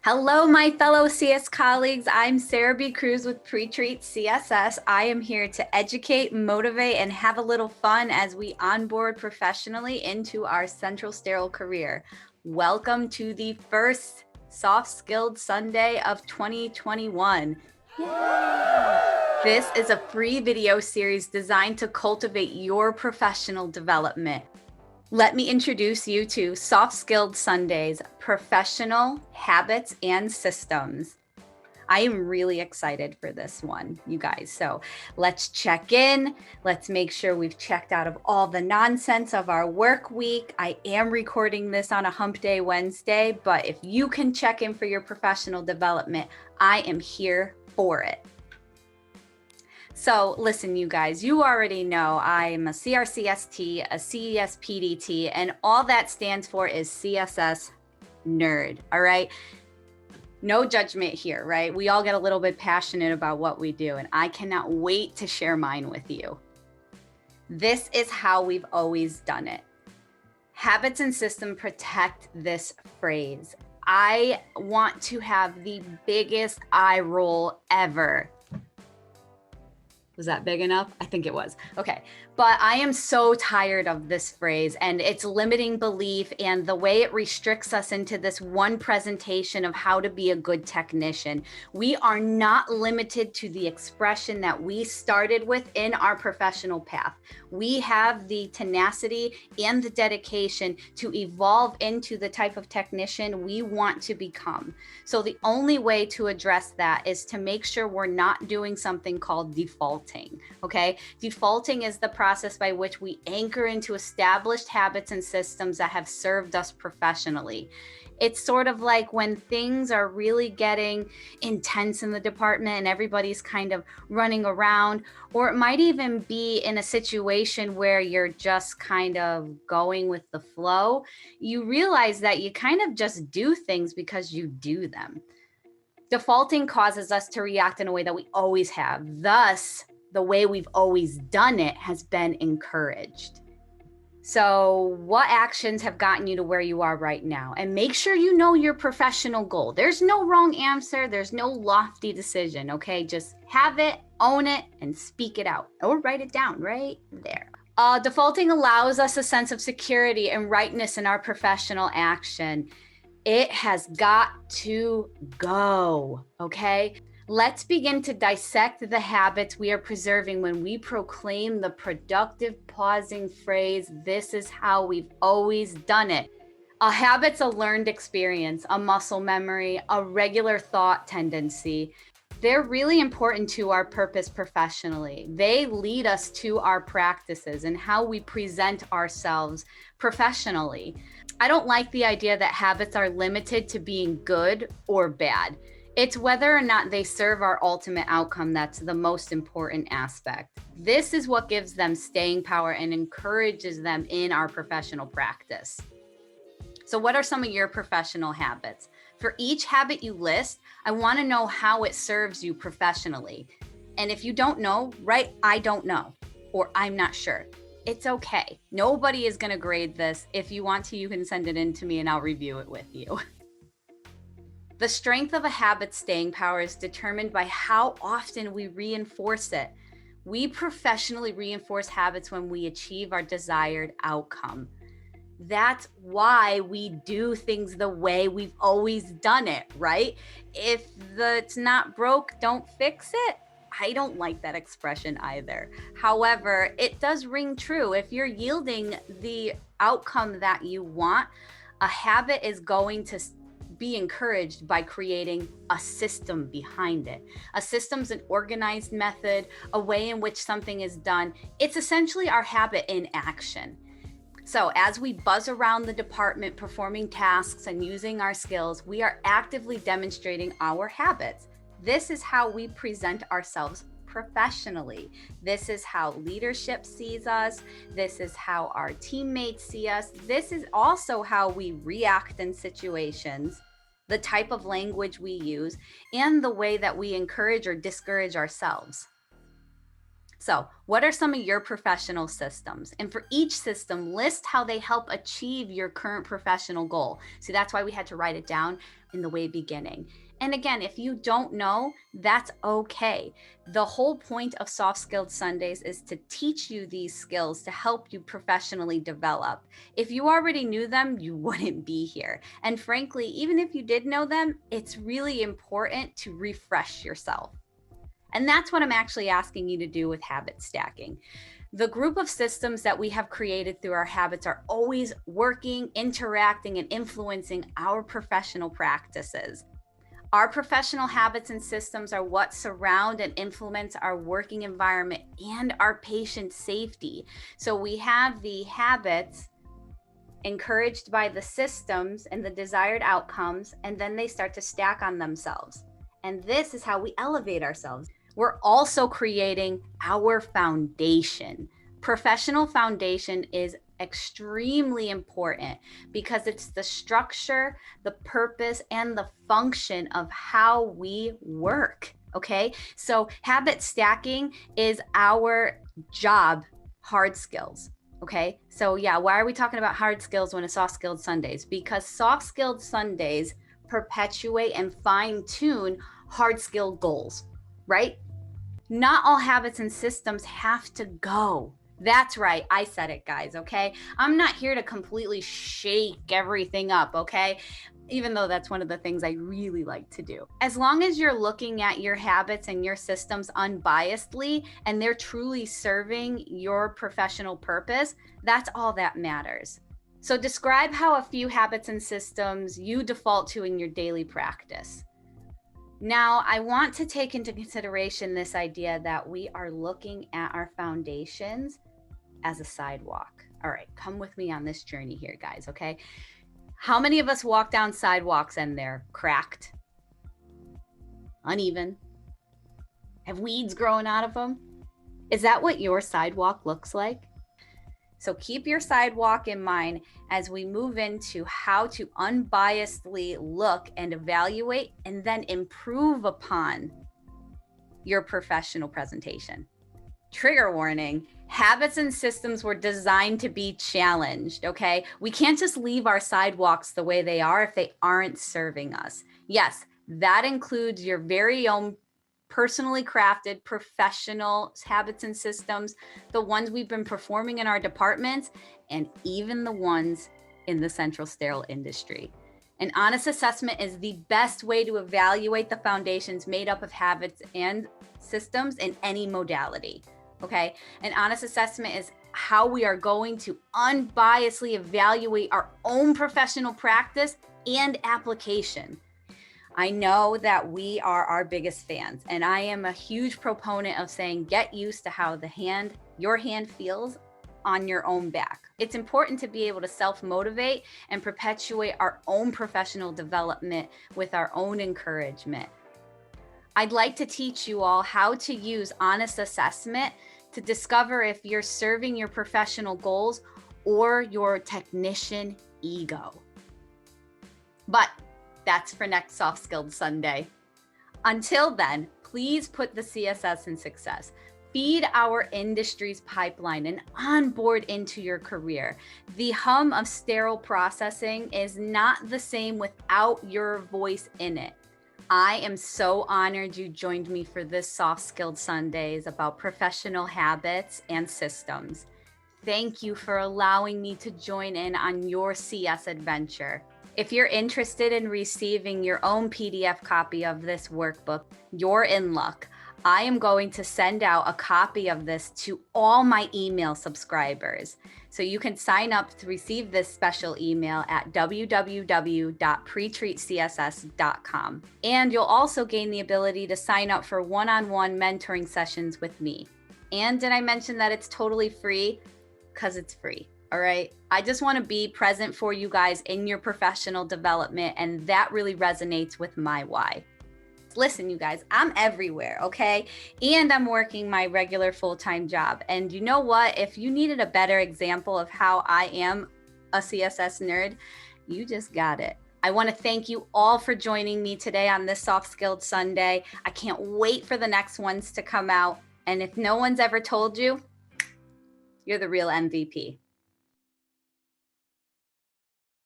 Hello, my fellow CS colleagues. I'm Sarah B. Cruz with Pre-Treat CSS. I am here to educate, motivate, and have a little fun as we onboard professionally into our Central Sterile career. Welcome to the first Soft Skilled Sunday of 2021. Yay! This is a free video series designed to cultivate your professional development. Let me introduce you to Soft Skilled Sundays, Professional Habits and Systems. I am really excited for this one, you guys. So let's check in. Let's make sure we've checked out of all the nonsense of our work week. I am recording this on a hump day Wednesday, but if you can check in for your professional development, I am here for it. So listen, you guys, you already know I am a CRCST, a CES PDT, and all that stands for is CSS nerd, all right? No judgment here, right? We all get a little bit passionate about what we do, and I cannot wait to share mine with you. This is how we've always done it. Habits and system protect this phrase. I want to have the biggest eye roll ever. Was that big enough? I think it was. Okay. But I am so tired of this phrase and its limiting belief and the way it restricts us into this one presentation of how to be a good technician. We are not limited to the expression that we started with in our professional path. We have the tenacity and the dedication to evolve into the type of technician we want to become. So the only way to address that is to make sure we're not doing something called defaulting, okay? Defaulting is the process by which we anchor into established habits and systems that have served us professionally. It's sort of like when things are really getting intense in the department and everybody's kind of running around, or it might even be in a situation where you're just kind of going with the flow. You realize that you kind of just do things because you do them. Defaulting causes us to react in a way that we always have. Thus, the way we've always done it has been encouraged. So what actions have gotten you to where you are right now? And make sure you know your professional goal. There's no wrong answer. There's no lofty decision, okay? Just have it, own it, and speak it out. Or write it down right there. Defaulting allows us a sense of security and rightness in our professional action. It has got to go, okay? Let's begin to dissect the habits we are preserving when we proclaim the productive pausing phrase, this is how we've always done it. A habit's a learned experience, a muscle memory, a regular thought tendency. They're really important to our purpose professionally. They lead us to our practices and how we present ourselves professionally. I don't like the idea that habits are limited to being good or bad. It's whether or not they serve our ultimate outcome that's the most important aspect. This is what gives them staying power and encourages them in our professional practice. So what are some of your professional habits? For each habit you list, I want to know how it serves you professionally. And if you don't know, write, I don't know, or I'm not sure. It's okay. Nobody is going to grade this. If you want to, you can send it in to me and I'll review it with you. The strength of a habit's staying power is determined by how often we reinforce it. We professionally reinforce habits when we achieve our desired outcome. That's why we do things the way we've always done it, right? If it's not broke, don't fix it. I don't like that expression either. However, it does ring true. If you're yielding the outcome that you want, a habit is going to be encouraged by creating a system behind it. A system's an organized method, a way in which something is done. It's essentially our habit in action. So as we buzz around the department performing tasks and using our skills, we are actively demonstrating our habits. This is how we present ourselves professionally. This is how leadership sees us. This is how our teammates see us. This is also how we react in situations, the type of language we use, and the way that we encourage or discourage ourselves. So, what are some of your professional systems? And for each system, list how they help achieve your current professional goal. See, that's why we had to write it down in the way beginning. And again, if you don't know, that's okay. The whole point of Soft Skilled Sundays is to teach you these skills to help you professionally develop. If you already knew them, you wouldn't be here. And frankly, even if you did know them, it's really important to refresh yourself. And that's what I'm actually asking you to do with habit stacking. The group of systems that we have created through our habits are always working, interacting, and influencing our professional practices. Our professional habits and systems are what surround and influence our working environment and our patient safety. So we have the habits encouraged by the systems and the desired outcomes, and then they start to stack on themselves. And this is how we elevate ourselves. We're also creating our foundation. Professional foundation is extremely important because it's the structure, the purpose, and the function of how we work. Okay. So habit stacking is our job, hard skills. Okay. So yeah, why are we talking about hard skills when it's Soft Skilled Sundays? Because Soft Skilled Sundays perpetuate and fine tune hard skill goals, right? Not all habits and systems have to go. That's right. I said it, guys. Okay. I'm not here to completely shake everything up. Okay. Even though that's one of the things I really like to do. As long as you're looking at your habits and your systems unbiasedly and they're truly serving your professional purpose, that's all that matters. So describe how a few habits and systems you default to in your daily practice. Now, I want to take into consideration this idea that we are looking at our foundations as a sidewalk. All right, come with me on this journey here, guys, okay? How many of us walk down sidewalks and they're cracked, uneven, have weeds growing out of them? Is that what your sidewalk looks like? So keep your sidewalk in mind as we move into how to unbiasedly look and evaluate and then improve upon your professional presentation. Trigger warning, habits and systems were designed to be challenged, okay? We can't just leave our sidewalks the way they are if they aren't serving us. Yes, that includes your very own personally crafted professional habits and systems, the ones we've been performing in our departments, and even the ones in the Central Sterile industry. An honest assessment is the best way to evaluate the foundations made up of habits and systems in any modality, okay? An honest assessment is how we are going to unbiasedly evaluate our own professional practice and application. I know that we are our biggest fans, and I am a huge proponent of saying, get used to how your hand feels on your own back. It's important to be able to self-motivate and perpetuate our own professional development with our own encouragement. I'd like to teach you all how to use honest assessment to discover if you're serving your professional goals or your technician ego. But that's for next Soft Skilled Sunday. Until then, please put the CSS in success. Feed our industry's pipeline and onboard into your career. The hum of sterile processing is not the same without your voice in it. I am so honored you joined me for this Soft Skilled Sundays about professional habits and systems. Thank you for allowing me to join in on your CS adventure. If you're interested in receiving your own PDF copy of this workbook, you're in luck. I am going to send out a copy of this to all my email subscribers. So you can sign up to receive this special email at www.pretreatcss.com. And you'll also gain the ability to sign up for one-on-one mentoring sessions with me. And did I mention that it's totally free? Because it's free. All right. I just want to be present for you guys in your professional development. And that really resonates with my why. Listen, you guys, I'm everywhere. Okay. And I'm working my regular full-time job. And you know what? If you needed a better example of how I am a CSS nerd, you just got it. I want to thank you all for joining me today on this Soft Skilled Sunday. I can't wait for the next ones to come out. And if no one's ever told you, you're the real MVP.